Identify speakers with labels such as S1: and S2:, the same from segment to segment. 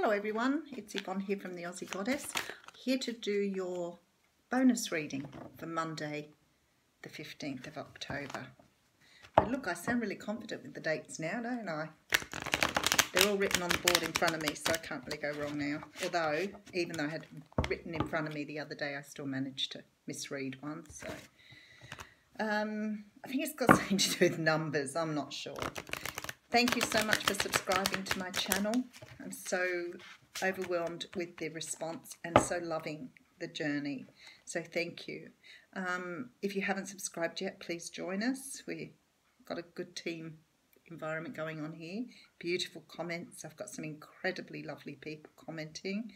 S1: Hello everyone, it's Yvonne here from the Aussie Goddess, here to do your bonus reading for Monday the 15th of October. But look, I sound really confident with the dates now, don't I? They're all written on the board in front of me, so I can't really go wrong now. Although, even though I had written in front of me the other day, I still managed to misread one. So I think it's got something to do with numbers, I'm not sure. Thank you so much for subscribing to my channel. I'm so overwhelmed with the response and so loving the journey. So thank you. If you haven't subscribed yet, please join us. We've got a good team environment going on here. Beautiful comments. I've got some incredibly lovely people commenting.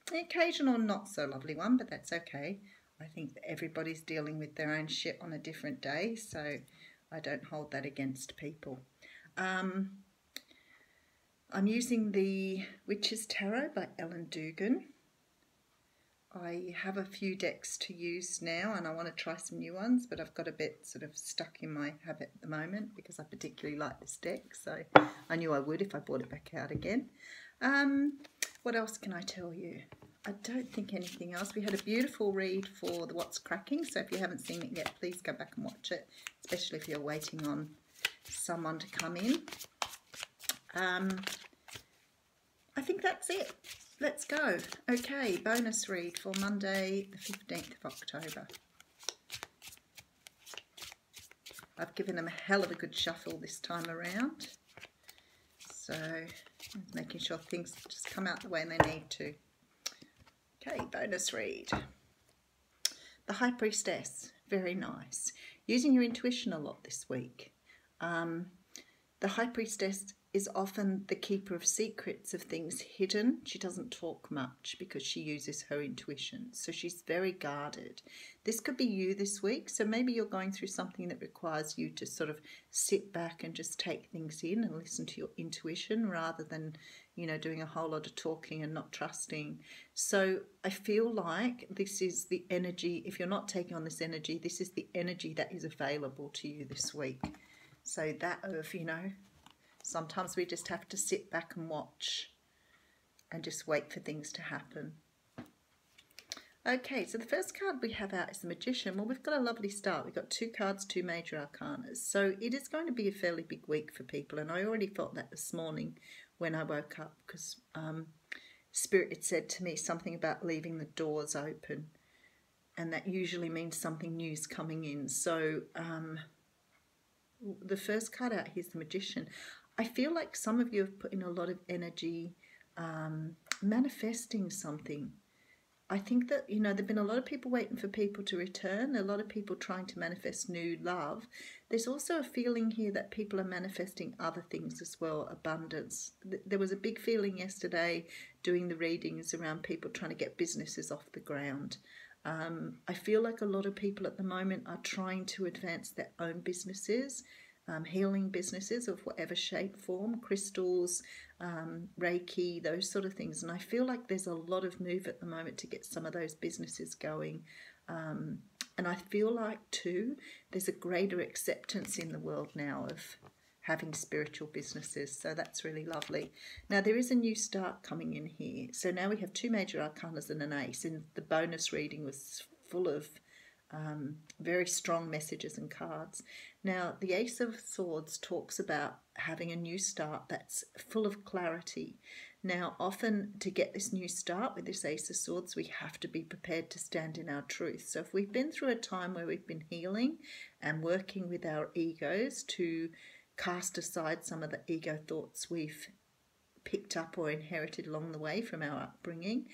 S1: The occasional not so lovely one, but that's okay. I think that everybody's dealing with their own shit on a different day, so I don't hold that against people. I'm using the Witch's Tarot by Ellen Dugan. I have a few decks to use now and I want to try some new ones, but I've got a bit sort of stuck in my habit at the moment because I particularly like this deck, so I knew I would if I brought it back out again. What else can I tell you? I don't think anything else. We had a beautiful read for the What's Cracking, so if you haven't seen it yet, please go back and watch it, especially if you're waiting on someone to come in. I think that's it. Let's go. Okay, bonus read for Monday the 15th of October. I've given them a hell of a good shuffle this time around. So I'm making sure things just come out the way they need to. Okay, bonus read. The High Priestess, very nice. Using your intuition a lot this week. The High Priestess is often the keeper of secrets, of things hidden. She doesn't talk much because she uses her intuition. So she's very guarded. This could be you this week. So maybe you're going through something that requires you to sort of sit back and just take things in and listen to your intuition rather than, you know, doing a whole lot of talking and not trusting. So I feel like this is the energy. If you're not taking on this energy, this is the energy that is available to you this week. So that of, you know, sometimes we just have to sit back and watch and just wait for things to happen. Okay, so the first card we have out is the Magician. Well, we've got a lovely start. We've got two cards, two major arcanas. So it is going to be a fairly big week for people. And I already felt that this morning when I woke up because Spirit had said to me something about leaving the doors open. And that usually means something new's coming in. So the first card out here is the Magician. I feel like some of you have put in a lot of energy manifesting something. I think that, you know, there have been a lot of people waiting for people to return, a lot of people trying to manifest new love. There's also a feeling here that people are manifesting other things as well, abundance. There was a big feeling yesterday doing the readings around people trying to get businesses off the ground. I feel like a lot of people at the moment are trying to advance their own businesses, healing businesses of whatever shape, form, crystals, Reiki, those sort of things. And I feel like there's a lot of move at the moment to get some of those businesses going. And I feel like too, there's a greater acceptance in the world now of having spiritual businesses. So that's really lovely. Now there is a new start coming in here. So now we have two major arcanas and an ace. And the bonus reading was full of very strong messages and cards. Now the Ace of Swords talks about having a new start that's full of clarity. Now often to get this new start with this Ace of Swords, we have to be prepared to stand in our truth. So if we've been through a time where we've been healing and working with our egos to cast aside some of the ego thoughts we've picked up or inherited along the way from our upbringing,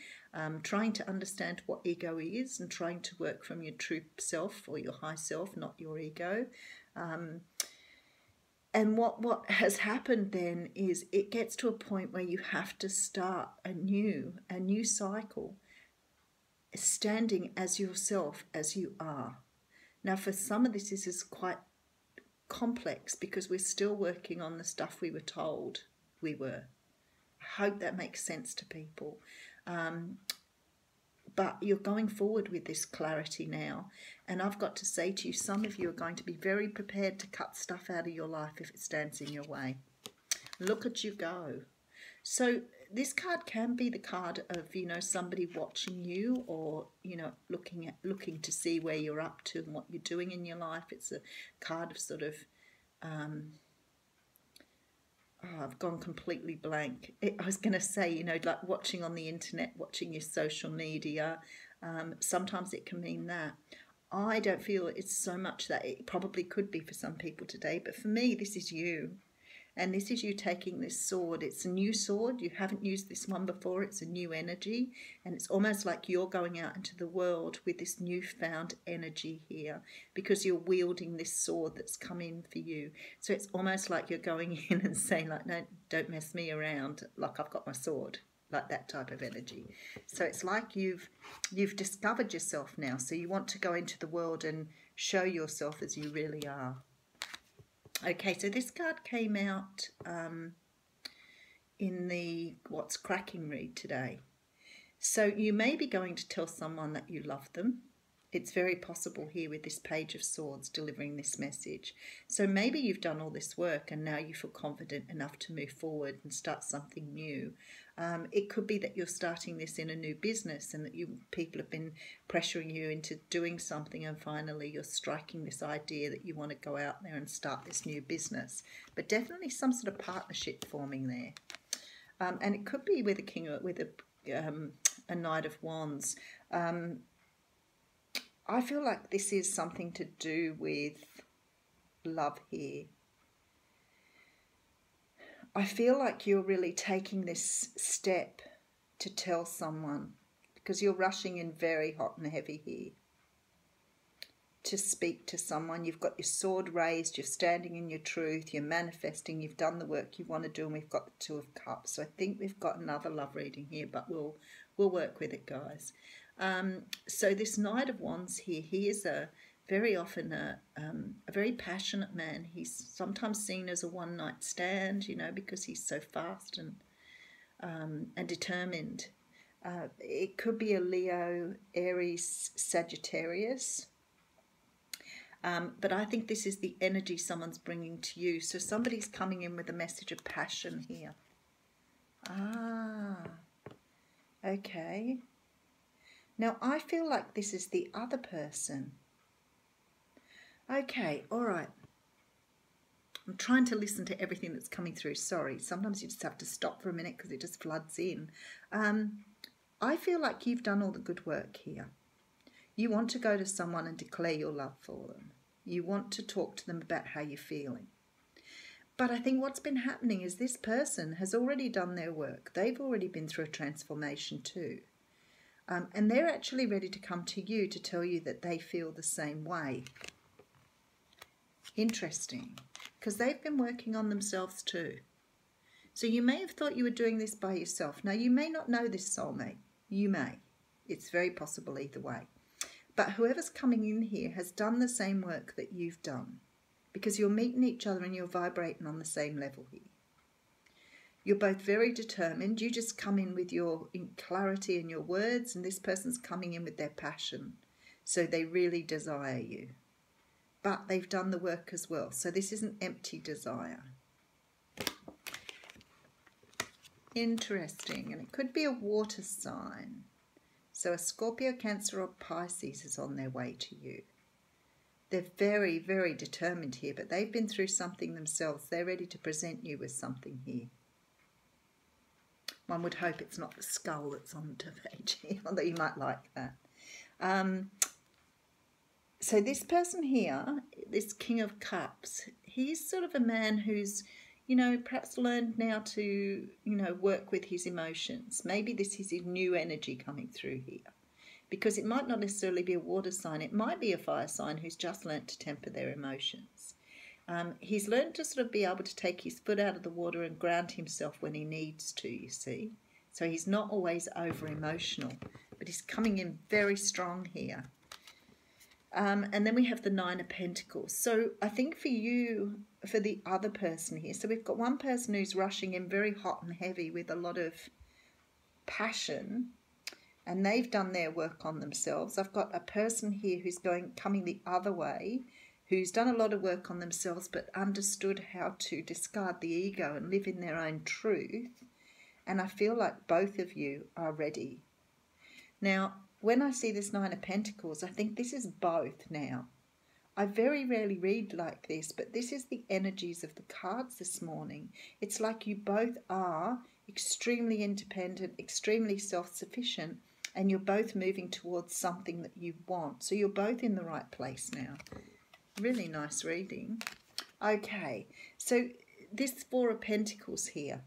S1: trying to understand what ego is and trying to work from your true self or your high self, not your ego. And what has happened then is it gets to a point where you have to start a new cycle, standing as yourself, as you are. Now for some of this is quite complex because we're still working on the stuff we were told we were. I hope that makes sense to people. But you're going forward with this clarity now. And I've got to say to you, some of you are going to be very prepared to cut stuff out of your life if it stands in your way. Look at you go. So this card can be the card of, you know, somebody watching you, or, you know, looking to see where you're up to and what you're doing in your life. It's a card of sort of, I've gone completely blank. I was going to say, you know, like watching on the internet, watching your social media. Sometimes it can mean that. I don't feel it's so much that. It probably could be for some people today, but for me, this is you. And this is you taking this sword. It's a new sword. You haven't used this one before. It's a new energy. And it's almost like you're going out into the world with this newfound energy here, because you're wielding this sword that's come in for you. So it's almost like you're going in and saying, like, no, don't mess me around. Like, I've got my sword. Like that type of energy. So it's like you've discovered yourself now. So you want to go into the world and show yourself as you really are. Okay, so this card came out in the What's Cracking read today. So you may be going to tell someone that you love them. It's very possible here with this Page of Swords delivering this message. So maybe you've done all this work and now you feel confident enough to move forward and start something new. It could be that you're starting this in a new business and that people have been pressuring you into doing something, and finally you're striking this idea that you want to go out there and start this new business. But definitely some sort of partnership forming there. And it could be with a Knight of Wands. I feel like this is something to do with love here. I feel like you're really taking this step to tell someone, because you're rushing in very hot and heavy here to speak to someone. You've got your sword raised, you're standing in your truth, you're manifesting, you've done the work you want to do, and we've got the Two of Cups. So I think we've got another love reading here, but we'll work with it, guys. So this Knight of Wands here, he is very often a very passionate man. He's sometimes seen as a one-night stand, you know, because he's so fast and determined. It could be a Leo, Aries, Sagittarius. But I think this is the energy someone's bringing to you. So somebody's coming in with a message of passion here. Ah, okay. Now I feel like this is the other person. Okay, all right. I'm trying to listen to everything that's coming through. Sorry, sometimes you just have to stop for a minute because it just floods in. I feel like you've done all the good work here. You want to go to someone and declare your love for them. You want to talk to them about how you're feeling. But I think what's been happening is this person has already done their work. They've already been through a transformation too. And they're actually ready to come to you to tell you that they feel the same way. Interesting, because they've been working on themselves too. So you may have thought you were doing this by yourself. Now, you may not know this soulmate. You may. It's very possible either way. But whoever's coming in here has done the same work that you've done, because you're meeting each other and you're vibrating on the same level here. You're both very determined. You just come in with your clarity in your words, and this person's coming in with their passion. So they really desire you. But they've done the work as well. So this isn't empty desire. Interesting. And it could be a water sign. So a Scorpio, Cancer or Pisces is on their way to you. They're very, very determined here, but they've been through something themselves. They're ready to present you with something here. One would hope it's not the skull that's on the page here, although you might like that. So this person here, this King of Cups, he's sort of a man who's, you know, perhaps learned now to, you know, work with his emotions. Maybe this is his new energy coming through here. Because it might not necessarily be a water sign. It might be a fire sign who's just learnt to temper their emotions. He's learned to sort of be able to take his foot out of the water and ground himself when he needs to, you see. So he's not always over-emotional, but he's coming in very strong here. And then we have the Nine of Pentacles. So I think for you, for the other person here, so we've got one person who's rushing in very hot and heavy with a lot of passion, and they've done their work on themselves. I've got a person here who's coming the other way, who's done a lot of work on themselves but understood how to discard the ego and live in their own truth. And I feel like both of you are ready. Now, when I see this Nine of Pentacles, I think this is both now. I very rarely read like this, but this is the energies of the cards this morning. It's like you both are extremely independent, extremely self-sufficient, and you're both moving towards something that you want. So you're both in the right place now. Really nice reading. Okay, so this Four of Pentacles here.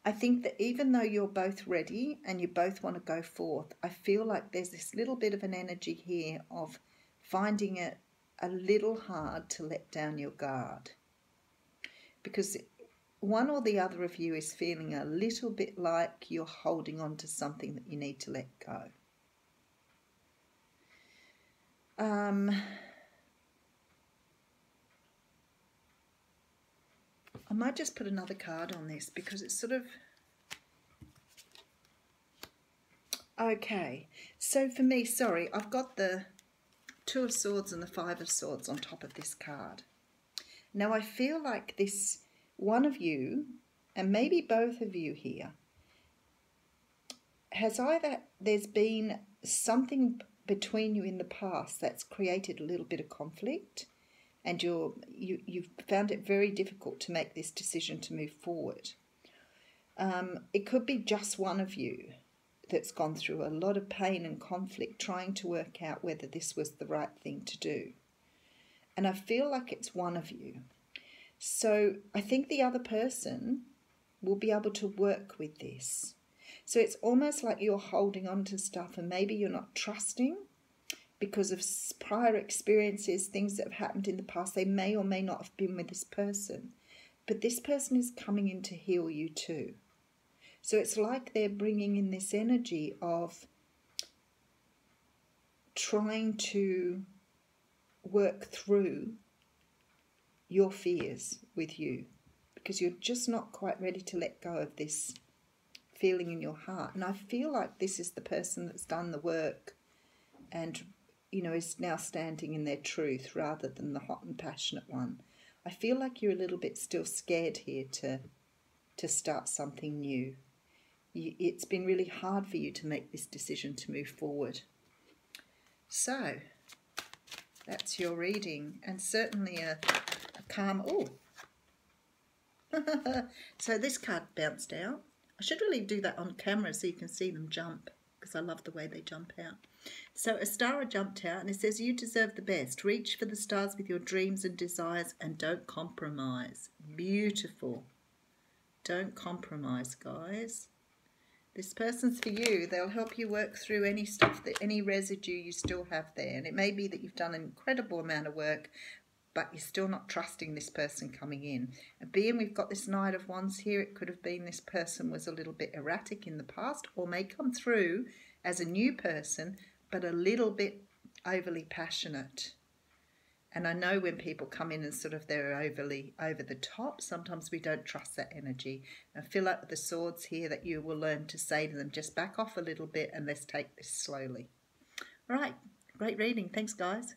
S1: I think that even though you're both ready and you both want to go forth, I feel like there's this little bit of an energy here of finding it a little hard to let down your guard. Because one or the other of you is feeling a little bit like you're holding on to something that you need to let go. I might just put another card on this because it's sort of... Okay, so for me, sorry, I've got the Two of Swords and the Five of Swords on top of this card. Now I feel like this, one of you, and maybe both of you here, has either, there's been something between you in the past that's created a little bit of conflict, and you've found it very difficult to make this decision to move forward. It could be just one of you that's gone through a lot of pain and conflict trying to work out whether this was the right thing to do. And I feel like it's one of you. So I think the other person will be able to work with this. So it's almost like you're holding on to stuff and maybe you're not trusting because of prior experiences, things that have happened in the past. They may or may not have been with this person. But this person is coming in to heal you too. So it's like they're bringing in this energy of trying to work through your fears with you because you're just not quite ready to let go of this feeling in your heart. And I feel like this is the person that's done the work and, you know, is now standing in their truth rather than the hot and passionate one. I feel like you're a little bit still scared here to start something new. It's been really hard for you to make this decision to move forward. So, that's your reading, and certainly a calm... Oh! So this card bounced out. I should really do that on camera so you can see them jump, because I love the way they jump out. So a star jumped out, and it says, you deserve the best. Reach for the stars with your dreams and desires, and don't compromise. Beautiful. Don't compromise, guys. This person's for you. They'll help you work through any stuff, any residue you still have there. And it may be that you've done an incredible amount of work, but you're still not trusting this person coming in. And being we've got this Knight of Wands here, it could have been this person was a little bit erratic in the past, or may come through as a new person, but a little bit overly passionate. And I know when people come in and sort of they're overly over the top, sometimes we don't trust that energy. I feel like with the swords here that you will learn to say to them, just back off a little bit and let's take this slowly. All right, great reading. Thanks, guys.